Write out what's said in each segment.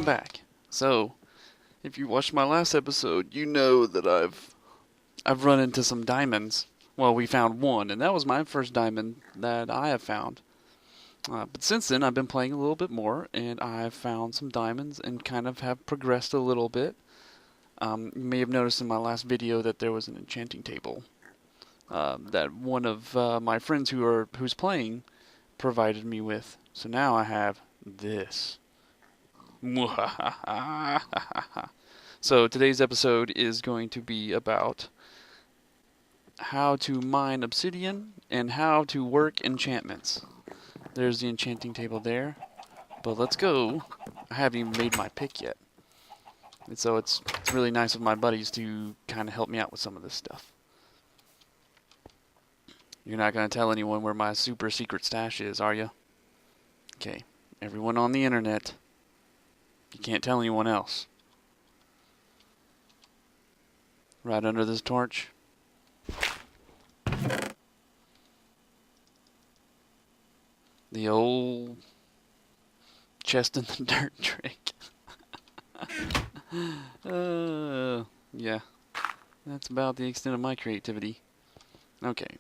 welcome back. So, if you watched my last episode, you know that I've run into some diamonds. Well, we found one, and that was my first diamond that I have found. But since then, I've been playing a little bit more, and I've found some diamonds and kind of have progressed a little bit. You may have noticed in my last video that there was an enchanting table that one of my friends who's playing provided me with. So now I have this. So today's episode is going to be about how to mine obsidian and how to work enchantments. There's the enchanting table there, but let's go. I haven't even made my pick yet. And so it's really nice of my buddies to kind of help me out with some of this stuff. You're not going to tell anyone where my super secret stash is, are you? Okay, everyone on the internet. You can't tell anyone else. Right under this torch. The old chest in the dirt trick. Yeah. That's about the extent of my creativity. Okay.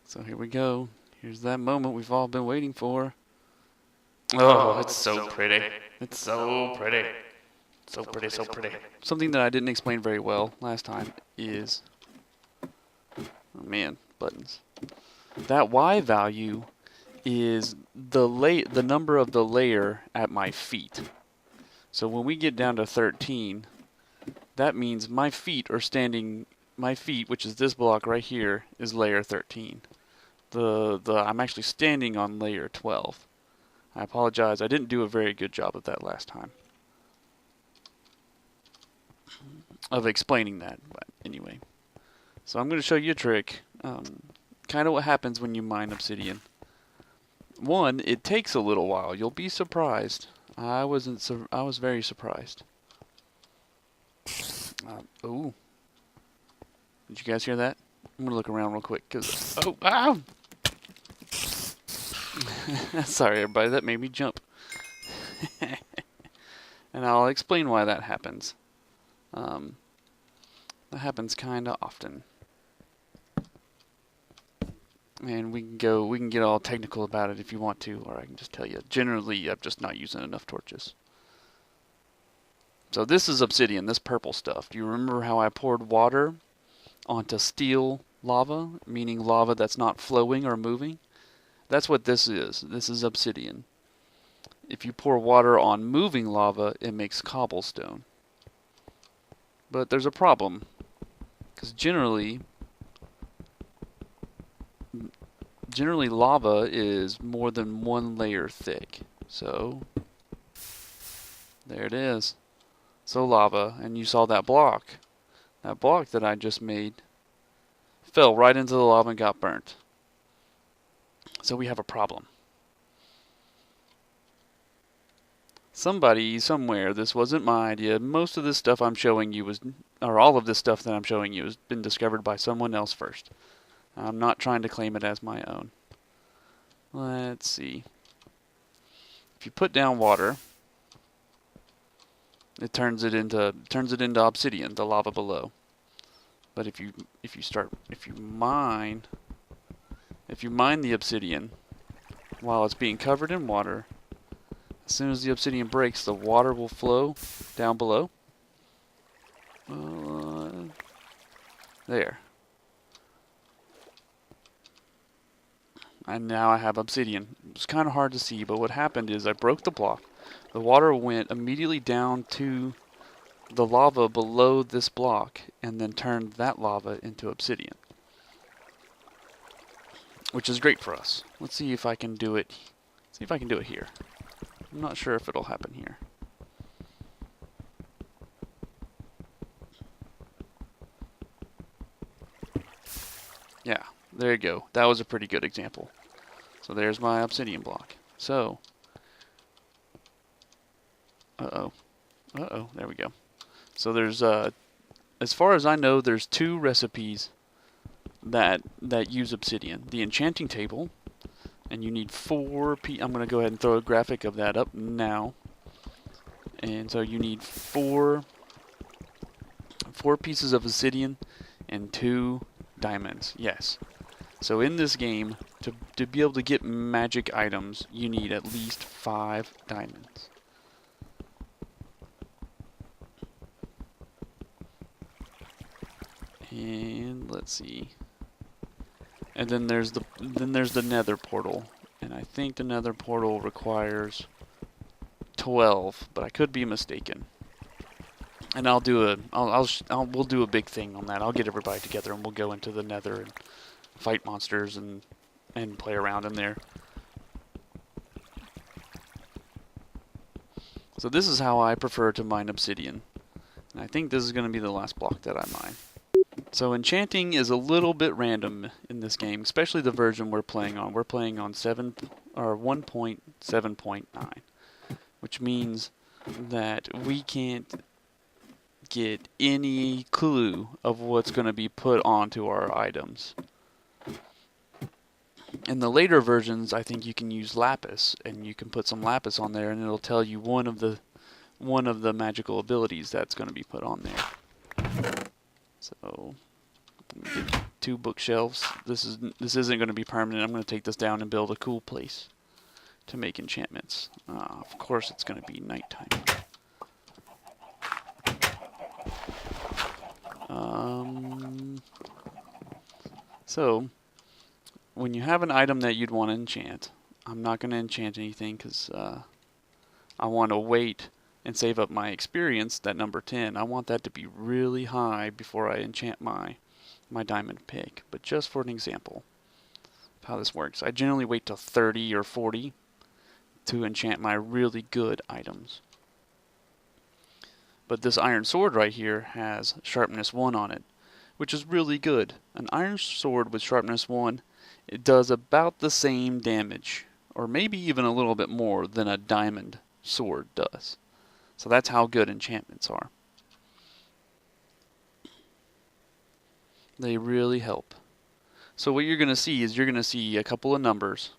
So here we go. Here's that moment we've all been waiting for. Oh, it's so pretty. It's so pretty. So pretty, so pretty. Something that I didn't explain very well last time is... Oh man, buttons. That Y value is the number of the layer at my feet. So when we get down to 13, that means my feet are standing... My feet, which is this block right here, is layer 13. I'm actually standing on layer 12. I apologize, I didn't do a very good job of that last time. Of explaining that, but anyway. So I'm going to show you a trick. Kind of what happens when you mine obsidian. One, it takes a little while. You'll be surprised. I was very surprised. Ooh. Did you guys hear that? I'm going to look around real quick, because... Oh, ow! Sorry, everybody, that made me jump. And I'll explain why that happens. That happens kind of often. And we can get all technical about it if you want to, or I can just tell you. Generally, I'm just not using enough torches. So this is obsidian, this purple stuff. Do you remember how I poured water onto steel lava, meaning lava that's not flowing or moving? That's what this is. This is obsidian. If you pour water on moving lava, it makes cobblestone. But there's a problem, because generally lava is more than one layer thick. So there it is. So lava, and you saw that block. That block that I just made fell right into the lava and got burnt. So we have a problem. Somebody, somewhere, this wasn't my idea. Most of this stuff I'm showing you or all of this stuff that I'm showing you has been discovered by someone else first. I'm not trying to claim it as my own. Let's see. If you put down water, it turns it into obsidian, the lava below. But if you mine the obsidian while it's being covered in water, as soon as the obsidian breaks, the water will flow down below. There. And now I have obsidian. It's kind of hard to see, but what happened is I broke the block. The water went immediately down to the lava below this block and then turned that lava into obsidian, which is great for us. Let's see if I can do it. See if I can do it here. I'm not sure if it'll happen here. Yeah, there you go. That was a pretty good example. So there's my obsidian block. So, there we go. So there's, as far as I know, there's 2 recipes that use obsidian. The enchanting table, and you need 4 I'm going to go ahead and throw a graphic of that up now. And so you need four pieces of obsidian and 2 diamonds. Yes. So in this game, to be able to get magic items, you need at least 5 diamonds. And let's see. And then there's the Nether portal, and I think the Nether portal requires 12, but I could be mistaken. And we'll do a big thing on that. I'll get everybody together and we'll go into the Nether and fight monsters and play around in there. So this is how I prefer to mine obsidian. And I think this is going to be the last block that I mine. So enchanting is a little bit random in this game, especially the version we're playing on. We're playing on 1.7.9, which means that we can't get any clue of what's going to be put onto our items. In the later versions, I think you can use lapis, and you can put some lapis on there, and it'll tell you one of the magical abilities that's going to be put on there. So, get 2 bookshelves. This isn't going to be permanent. I'm going to take this down and build a cool place to make enchantments. Of course, it's going to be nighttime. So, when you have an item that you'd want to enchant, I'm not going to enchant anything because I want to wait and save up my experience, that number 10. I want that to be really high before I enchant my diamond pick. But just for an example of how this works, I generally wait till 30 or 40 to enchant my really good items. But this iron sword right here has sharpness 1 on it, which is really good. An iron sword with sharpness 1, it does about the same damage, or maybe even a little bit more than a diamond sword does. So that's how good enchantments are. They really help. So what you're going to see is you're going to see a couple of numbers.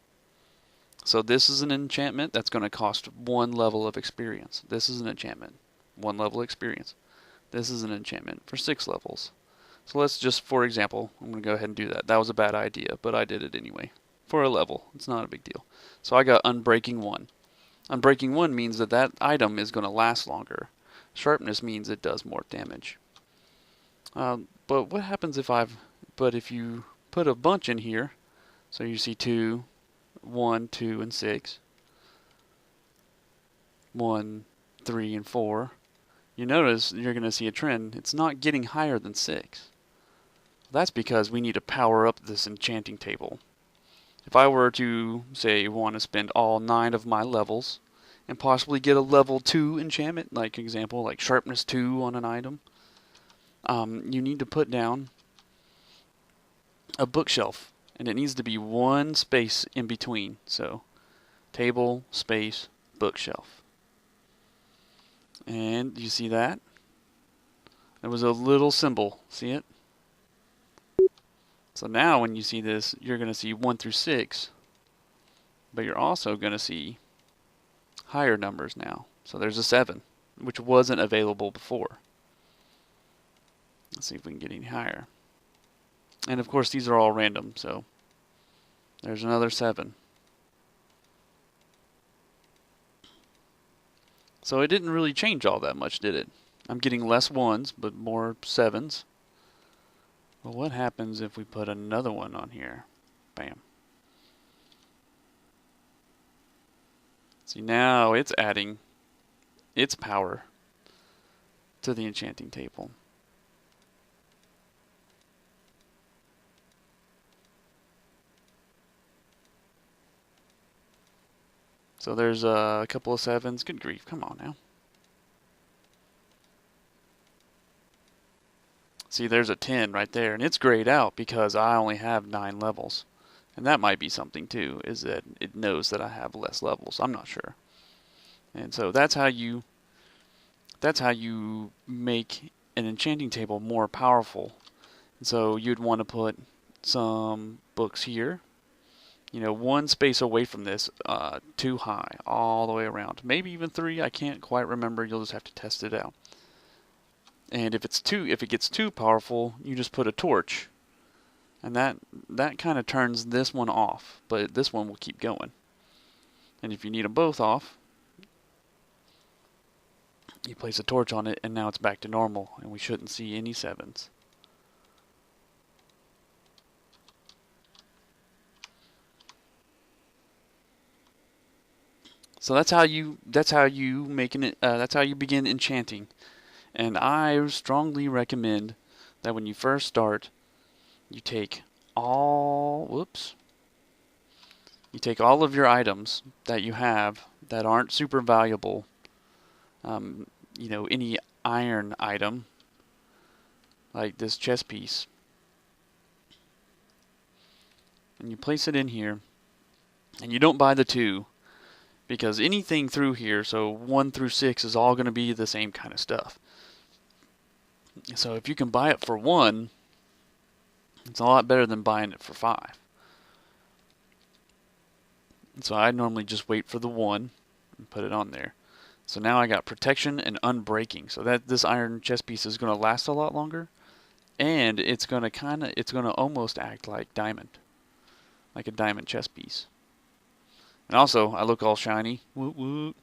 So this is an enchantment that's going to cost 1 level of experience. This is an enchantment, 1 level experience. This is an enchantment for 6 levels. So let's just, for example, I'm going to go ahead and do that. That was a bad idea, but I did it anyway. For a level. It's not a big deal. So I got Unbreaking 1. Unbreaking 1 means that that item is going to last longer. Sharpness means it does more damage. But what happens if you put a bunch in here, so you see 2, 1, 2, and 6, 1, 3, and 4, you notice you're going to see a trend. It's not getting higher than 6. That's because we need to power up this enchanting table. If I were to, say, want to spend all 9 of my levels and possibly get a level 2 enchantment, like example, like sharpness 2 on an item, you need to put down a bookshelf, and it needs to be 1 space in between. So, table, space, bookshelf. And you see that? There was a little symbol. See it? So now when you see this, you're going to see 1 through 6, but you're also going to see higher numbers now. So there's a 7, which wasn't available before. Let's see if we can get any higher. And of course these are all random, so there's another 7. So it didn't really change all that much, did it? I'm getting less 1s, but more 7s. Well, what happens if we put another one on here? Bam. See, now it's adding its power to the enchanting table. So there's a couple of 7s. Good grief, come on now. See, there's a 10 right there, and it's grayed out because I only have 9 levels. And that might be something too, is that it knows that I have less levels. I'm not sure. And so that's how you make an enchanting table more powerful. And so you'd want to put some books here, You know, 1 space away from this, 2 high, all the way around. Maybe even 3, I can't quite remember. You'll just have to test it out. And if it gets too powerful, you just put a torch. And that kind of turns this one off, but this one will keep going. And if you need them both off, you place a torch on it, and now it's back to normal, and we shouldn't see any 7s. So that's how you begin enchanting. And I strongly recommend that when you first start, you take all of your items that you have that aren't super valuable. You know, any iron item, like this chest piece, and you place it in here, and you don't buy the 2, because anything through here, so 1 through 6, is all going to be the same kind of stuff. So if you can buy it for 1, it's a lot better than buying it for 5. So I normally just wait for the 1 and put it on there. So now I got protection and unbreaking. So that this iron chest piece is going to last a lot longer, and it's going to almost act like diamond, like a diamond chest piece. And also, I look all shiny. Woot woot.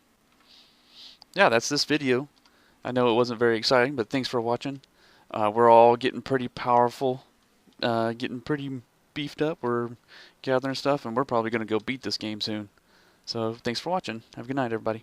Yeah, that's this video. I know it wasn't very exciting, but thanks for watching. We're all getting pretty powerful, getting pretty beefed up. We're gathering stuff, and we're probably going to go beat this game soon. So thanks for watching. Have a good night, everybody.